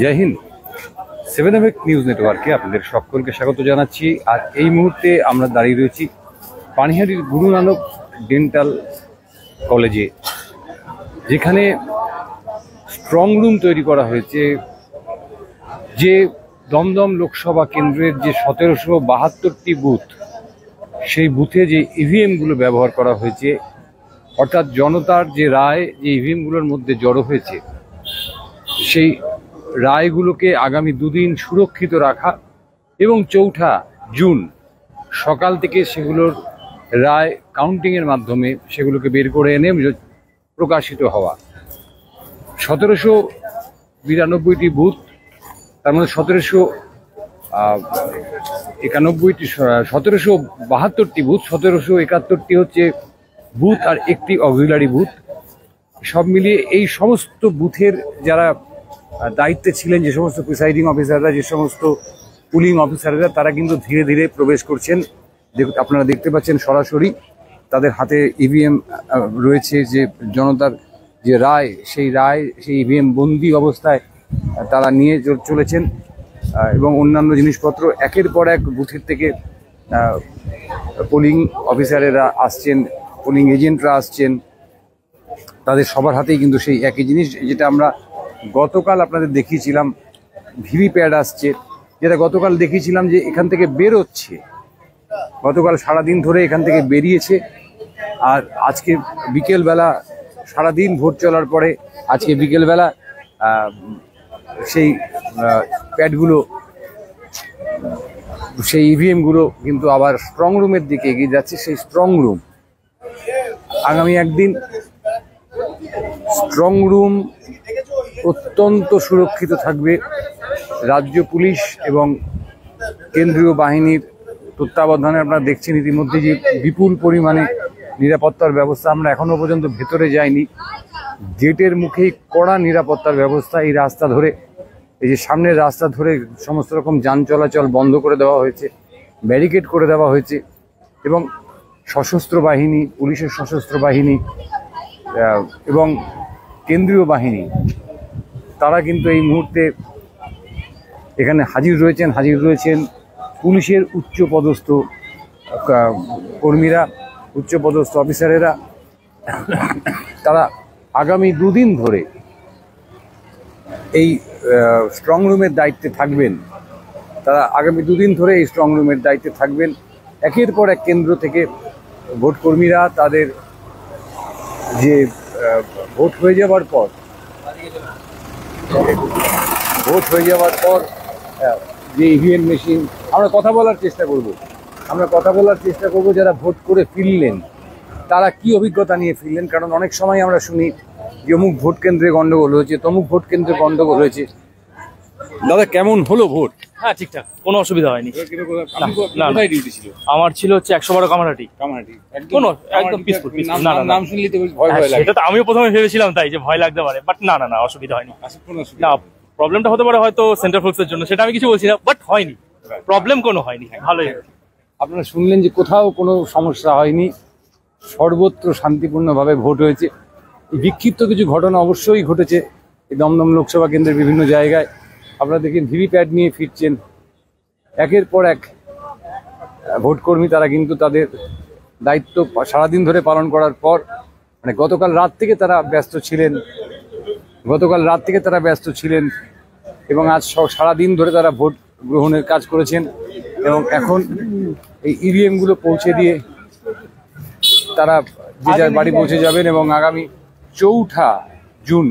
জয় Hind. 7 news নেটওয়ার্কে আপনাদের সকলকে স্বাগত জানাচ্ছি। আর এই মুহূর্তে আমরা দাঁড়িয়ে রয়েছি পানিহাটির গুরু নানক ডেন্টাল কলেজে, যেখানে স্ট্রং রুম তৈরি করা হয়েছে। যে দমদম লোকসভা কেন্দ্রের যে 1772টি বুথ, সেই বুথে যে ইভিএমগুলো ব্যবহার করা হয়েছে, অর্থাৎ জনতার যে রায় যে ইভিএমগুলোর মধ্যে জড়ো হয়েছে, সেই রায়গুলোকে আগামী দুদিন সুরক্ষিত রাখা এবং 4 জুন সকাল থেকে সেগুলোর রায় কাউন্টিংয়ের মাধ্যমে সেগুলোকে বের করে এনে প্রকাশিত হওয়া। 1792টি বুথ, তার মধ্যে 1772টি বুথ, 1771টি হচ্ছে বুথ আর একটি অক্সিলারি বুথ। সব মিলিয়ে এই সমস্ত বুথের যারা দায়িত্বে ছিলেন, যে সমস্ত প্রিসাইডিং অফিসাররা, যে সমস্ত পুলিং অফিসাররা, তারা কিন্তু ধীরে ধীরে প্রবেশ করছেন। আপনারা দেখতে পাচ্ছেন সরাসরি তাদের হাতে ইভিএম রয়েছে। যে জনতার যে রায়, সেই ইভিএম বন্দি অবস্থায় তারা নিয়ে চলেছেন এবং অন্যান্য জিনিসপত্র একের পর এক বুথের থেকে পোলিং অফিসারেরা আসছেন, পোলিং এজেন্টরা আসছেন, তাদের সবার হাতেই কিন্তু সেই একই জিনিস, যেটা আমরা গতকাল আপনাদের দেখিয়েছিলাম। ভিভিপ্যাড আসছে, যেটা গতকাল দেখিয়েছিলাম যে এখান থেকে বেরোচ্ছে। গতকাল সারাদিন ধরে এখান থেকে বেরিয়েছে, আর আজকে বিকেলবেলা, সারাদিন ভোট চলার পরে আজকে বিকেলবেলা সেই প্যাডগুলো, সেই ইভিএমগুলো কিন্তু আবার স্ট্রং রুমের দিকে এগিয়ে যাচ্ছে। সেই স্ট্রং রুম আগামী একদিন স্ট্রং রুম অত্যন্ত সুরক্ষিত থাকবে। রাজ্য পুলিশ এবং কেন্দ্রীয় বাহিনীর তত্ত্বাবধানে আপনারা দেখছেন ইতিমধ্যে যে বিপুল পরিমাণে নিরাপত্তার ব্যবস্থা। আমরা এখনো পর্যন্ত ভেতরে যাইনি, গেটের মুখেই কড়া নিরাপত্তার ব্যবস্থা। এই রাস্তা ধরে, এই যে সামনের রাস্তা ধরে সমস্ত রকম যান চলাচল বন্ধ করে দেওয়া হয়েছে, ব্যারিকেড করে দেওয়া হয়েছে এবং সশস্ত্র বাহিনী, পুলিশের সশস্ত্র বাহিনী এবং কেন্দ্রীয় বাহিনী, তারা কিন্তু এই মুহূর্তে এখানে হাজির রয়েছেন। পুলিশের উচ্চপদস্থ কর্মীরা, উচ্চপদস্থ অফিসারেরা, তারা আগামী দুদিন ধরে এই স্ট্রং রুমের দায়িত্বে থাকবেন। একের পর এক কেন্দ্র থেকে ভোট কর্মীরা তাদের যে ভোট হয়ে যাওয়ার পর যে ইভিএম মেশিন, আমরা কথা বলার চেষ্টা করব যারা ভোট করে ফিরলেন তারা কি অভিজ্ঞতা নিয়ে ফিরলেন। কারণ অনেক সময় আমরা শুনি যে অমুক ভোট কেন্দ্রে গন্ডগোল হয়েছে, তমুক ভোট কেন্দ্রে গন্ডগোল হয়েছে। দাদা, কেমন হলো ভোট? হ্যাঁ, ঠিকঠাক, কোনো অসুবিধা হয়নি। আমার ছিল হচ্ছে 112 কামারহাটি। একদম পিসফুল। নাম শুনলে তো ভয় লাগে। সেটা তো আমিও প্রথমে ভেবেছিলাম, তাই যে ভয় লাগতে পারে, বাট না, অসুবিধা হয়নি। না, প্রবলেমটা হতে পারে হয়তো সেন্টার ফোর্সের জন্য, সেটা আমি কিছু বলছি না, বাট হয়নি, প্রবলেম কোনো হয়নি, ভালোই। আপনারা শুনলেন যে কোথাও কোনো সমস্যা হয়নি, সর্বত্র শান্তিপূর্ণভাবে ভোট হয়েছে। বিক্ষিপ্ত কিছু ঘটনা অবশ্যই ঘটেছে এই দমদম লোকসভা কেন্দ্রের বিভিন্ন জায়গায়। আপনারা দেখেন ভিভিপ্যাড নিয়ে ফিরছেন একের পর এক ভোটকর্মী, তারা কিন্তু তাদের দায়িত্ব সারাদিন ধরে পালন করার পর, মানে গতকাল রাত থেকে তারা ব্যস্ত ছিলেন এবং আজ সারাদিন ধরে তারা ভোট গ্রহণের কাজ করেছেন এবং এখন এই ইভিএমগুলো পৌঁছে দিয়ে তারা যে যার বাড়ি পৌঁছে যাবেন এবং আগামী 4 জুন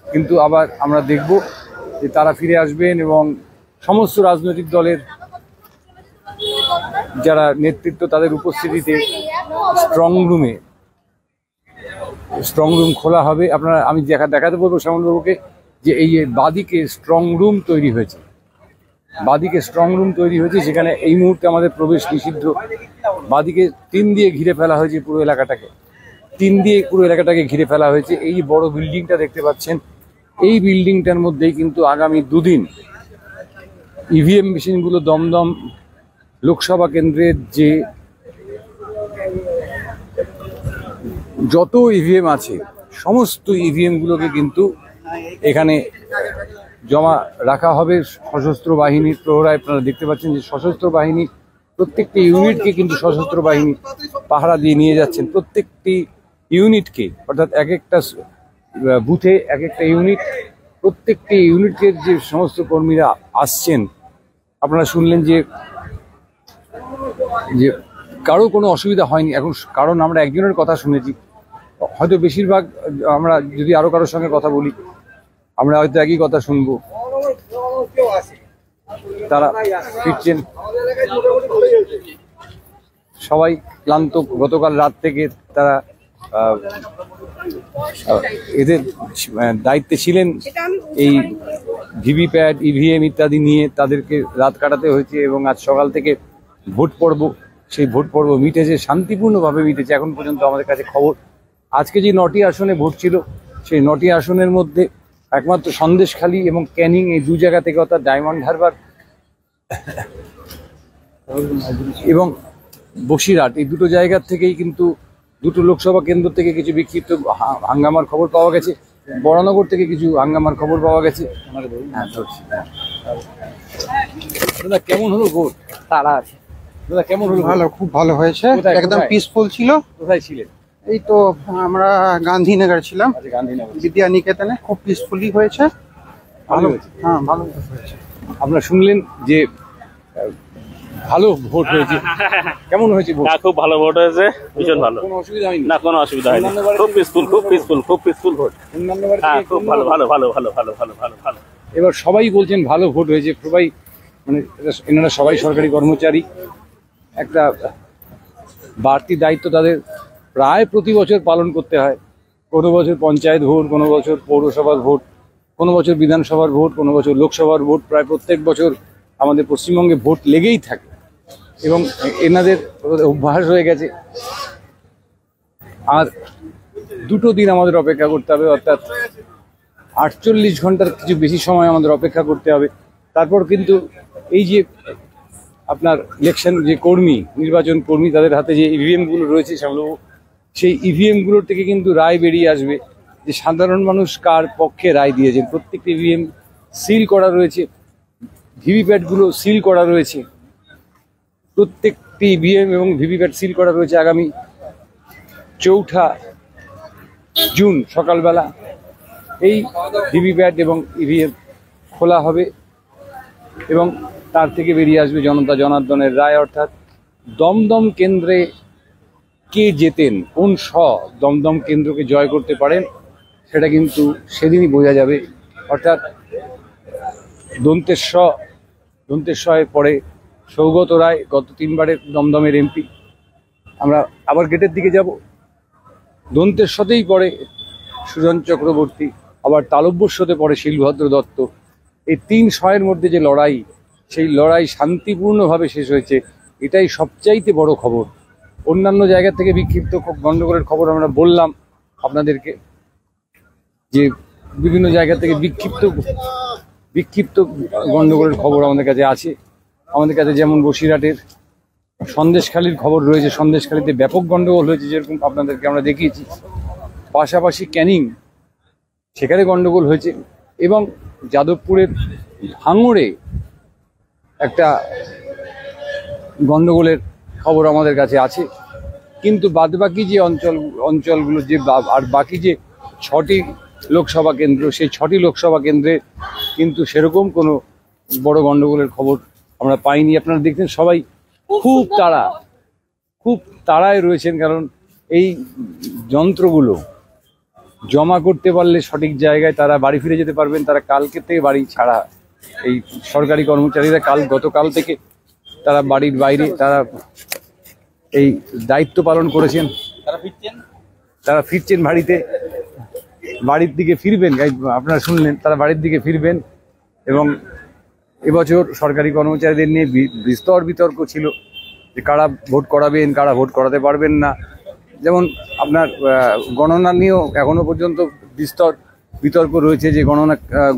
কিন্তু আবার আমরা দেখব যে তারা ফিরে আসবেন এবং সমস্ত রাজনৈতিক দলের যারা নেতৃত্ব, তাদের উপস্থিতিতে স্ট্রং রুম খোলা হবে। আমি দেখাতে বলবো শ্যামলবাবুকে যে এই বাদিকে স্ট্রং রুম তৈরি হয়েছে, সেখানে এই মুহূর্তে আমাদের প্রবেশ নিষিদ্ধ। বাদিকে 3 দিয়ে ঘিরে ফেলা হয়েছে পুরো এলাকাটাকে ঘিরে ফেলা হয়েছে। এই বড় বিল্ডিংটা দেখতে পাচ্ছেন, এই বিল্ডিংটার মধ্যেই কিন্তু আগামী দুদিন ইভিএম মেশিনগুলো, দমদম লোকসভা কেন্দ্রের যে যত ইভিএম আছে সমস্ত ইভিএমগুলোকে কিন্তু এখানে জমা রাখা হবে সশস্ত্র বাহিনীর প্রহরায়। আপনারা দেখতে পাচ্ছেন যে সশস্ত্র বাহিনী প্রত্যেকটি ইউনিটকে কিন্তু সশস্ত্র বাহিনী পাহারা দিয়ে নিয়ে যাচ্ছেন, প্রত্যেকটি ইউনিটকে, অর্থাৎ এক একটা বুথে এক একটা ইউনিট, প্রত্যেকটি ইউনিটের যে সমস্ত কর্মীরা আসছেন, আপনারা শুনলেন যে কারো কোনো অসুবিধা হয়নি। এখন কারণ আমরা একজনের কথা শুনেছি, হয়তো বেশিরভাগ আমরা যদি আরো কারোর সঙ্গে কথা বলি আমরা হয়তো একই কথা শুনবো। তারা ফিরছেন, সবাই ক্লান্ত, গতকাল রাত থেকে তারা এদের দায়িত্বে ছিলেন। এই ভিভিপ্যাট, ইভিএম ইত্যাদি নিয়ে তাদেরকে রাত কাটাতে হয়েছে এবং আজ সকাল থেকে ভোট পর্ব, সেই ভোট পর্ব মিটেছে, শান্তিপূর্ণভাবে মিটেছে এখন পর্যন্ত আমাদের কাছে খবর। আজকে যে 9টি আসনে ভোট ছিল, সেই 9টি আসনের মধ্যে একমাত্র সন্দেশখালী এবং ক্যানিং, এই দু জায়গা থেকে, অর্থাৎ ডায়মন্ড হারবার এবং বসিরহাট, এই দুটো জায়গার থেকেই কিন্তু, দুটো লোকসভা কেন্দ্র থেকে কিছু বিক্ষিপ্ত হাঙ্গামার খবর পাওয়া গেছে। বরানগর থেকে কিছু হাঙ্গামার খবর পাওয়া গেছে। দাদা কেমন হলো ভোট? তারা আছে দাদা কেমন হলো? ভালো, খুব ভালো হয়েছে, একদম পিসফুল ছিল। কোথায় ছিলেন? এই তো আমরা গান্ধীনগর ছিলাম, আচ্ছা, গান্ধীনগর বিদ্যা নিকেতনে। খুব পিসফুলি হয়েছে, ভালো হয়েছে। হ্যাঁ ভালো হয়েছে। আপনারা শুনলেন যে ভালো ভোট হয়েছে। কেমন হয়েছে ভোট? খুব ভালো ভোট হয়েছে, ভীষণ ভালো, কোনো অসুবিধা হয়নি? না কোনো অসুবিধা হয়নি, খুব পিসফুল, খুব পিসফুল, খুব পিসফুল ভোট। অন্যান্য বারে হ্যাঁ থেকে খুব ভালো ভালো ভালো ভালো ভালো ভালো ভালো ভালো। এবার সবাই বলছেন ভালো ভোট হয়েছে, সবাই মানে এনারা সবাই সরকারি কর্মচারী, একটা বাড়তি দায়িত্ব তাদের প্রায় প্রতি বছর পালন করতে হয়। কোনো বছর পঞ্চায়েত ভোট, কোনো বছর পৌরসভার ভোট, কোনো বছর বিধানসভার ভোট, কোনো বছর লোকসভার ভোট, প্রায় প্রত্যেক বছর আমাদের পশ্চিমবঙ্গে ভোট লেগেই থাকে এবং এনাদের অভ্যাস হয়ে গেছে। আর দুটো দিন আমাদের অপেক্ষা করতে হবে, অর্থাৎ 48 ঘন্টার কিছু বেশি সময় আমাদের অপেক্ষা করতে হবে। তারপর কিন্তু এই যে আপনার ইলেকশন যে কর্মী, নির্বাচন কর্মী, তাদের হাতে যে ইভিএমগুলো রয়েছে, সেগুলো, সেই ইভিএমগুলোর থেকে কিন্তু রায় বেরিয়ে আসবে যে সাধারণ মানুষ কার পক্ষে রায় দিয়েছেন। প্রত্যেকটি ইভিএম সিল করা রয়েছে, ভিভিপ্যাটগুলো সিল করা রয়েছে, প্রত্যেকটি ইভিএম এবং ভিভিপ্যাট সিল করা রয়েছে। আগামী 4 জুন সকালবেলা এই ভিভিপ্যাট এবং ইভিএম খোলা হবে এবং তার থেকে বেরিয়ে আসবে জনতা জনার্দনের রায়, অর্থাৎ দমদম কেন্দ্রে কে জেতেন, কোন দমদম কেন্দ্রকে জয় করতে পারেন, সেটা কিন্তু সেদিনই বোঝা যাবে। অর্থাৎ দন্তেশ্বরের পরে সৌগত রায়, গত 3 বারের দমদমের এমপি। আমরা আবার গেটের দিকে যাব, দন্তেশ্বরেই পরে সুজন চক্রবর্তী, আবার তালব্যস্যতে পরে শিলভদ্র দত্ত। এই 3 শয়ের মধ্যে যে লড়াই, সেই লড়াই শান্তিপূর্ণভাবে শেষ হয়েছে, এটাই সবচাইতে বড় খবর। অন্যান্য জায়গা থেকে বিক্ষিপ্ত গন্ডগোলের খবর আমরা বললাম আপনাদেরকে, যে বিভিন্ন জায়গা থেকে বিক্ষিপ্ত গন্ডগোলের খবর আমাদের কাছে আছে। আমাদের কাছে যেমন বসিরহাটের সন্দেশখালীর খবর রয়েছে, সন্দেশখালীতে ব্যাপক গন্ডগোল হয়েছে, যেরকম আপনাদেরকে আমরা দেখিয়েছি। পাশাপাশি ক্যানিং, সেখানে গন্ডগোল হয়েছে, এবং যাদবপুরের ভাঙড়ে একটা গন্ডগোলের খবর আমাদের কাছে আছে। কিন্তু বাদবাকি যে অঞ্চলগুলো, যে আর বাকি যে 6টি লোকসভা কেন্দ্র, সেই 6টি লোকসভা কেন্দ্রে কিন্তু সেরকম কোনো বড় গন্ডগোলের খবর আমরা পাইনি। আপনারা দেখছেন সবাই খুব তাড়ায় রয়েছেন, কারণ এই যন্ত্রগুলো জমা করতে পারলে সঠিক জায়গায় তারা বাড়ি ফিরে যেতে পারবেন। তারা কালকে থেকে বাড়ি ছাড়া, এই সরকারি কর্মচারীরা গতকাল থেকে তারা বাড়ির বাইরে, তারা এই দায়িত্ব পালন করেছেন। তারা ফিরছেন বাড়ির দিকে ফিরবেন। আপনারা শুনলেন, তারা বাড়ির দিকে ফিরবেন। এবং এবছর সরকারি কর্মচারীদের নিয়ে বিস্তর বিতর্ক ছিল যে কারা ভোট করাবেন, কারা ভোট করাতে পারবেন না। যেমন আপনার গণনা নিয়েও এখনো পর্যন্ত বিস্তর বিতর্ক রয়েছে, যে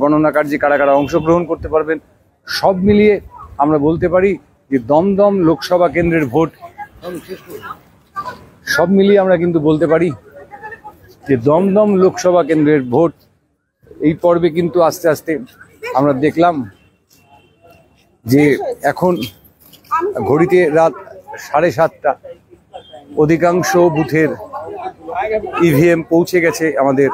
গণনা কার্যে কারা কারা অংশগ্রহণ করতে পারবেন। সব মিলিয়ে আমরা বলতে পারি যে দমদম লোকসভা কেন্দ্রের ভোট, সব মিলিয়ে আমরা কিন্তু বলতে পারি যে দমদম লোকসভা কেন্দ্রের ভোট এই পর্বে কিন্তু আস্তে আস্তে আমরা দেখলাম যে এখন ঘড়িতে রাত 7:30। অধিকাংশ বুথের ইভিএম পৌঁছে গেছে আমাদের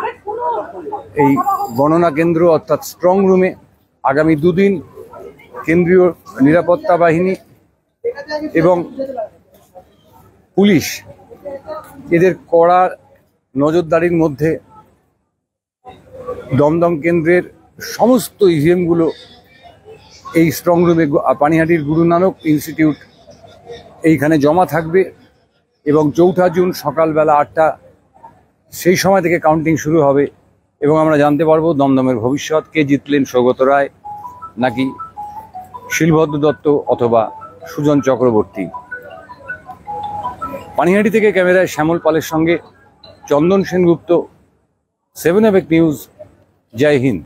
এই গণনা কেন্দ্র অর্থাৎ স্ট্রং রুমে। আগামী 2 দিন কেন্দ্রীয় নিরাপত্তা বাহিনী এবং পুলিশ এদের কড়া নজরদারির মধ্যে দমদম কেন্দ্রের সমস্ত ইভিএমগুলো এই স্ট্রং রুমে পানিহাটির গুরু নানক ইনস্টিটিউট এইখানে জমা থাকবে এবং 4 জুন সকালবেলা 8টা সেই সময় থেকে কাউন্টিং শুরু হবে এবং আমরা জানতে পারবো দমদমের ভবিষ্যৎ, কে জিতলেন, সৌগত রায় নাকি শিলভদ্র দত্ত অথবা সুজন চক্রবর্তী। পানিহাটি থেকে ক্যামেরায় শ্যামল পালের সঙ্গে চন্দন সেনগুপ্ত, 7 AVEC নিউজ। জয় হিন্দ।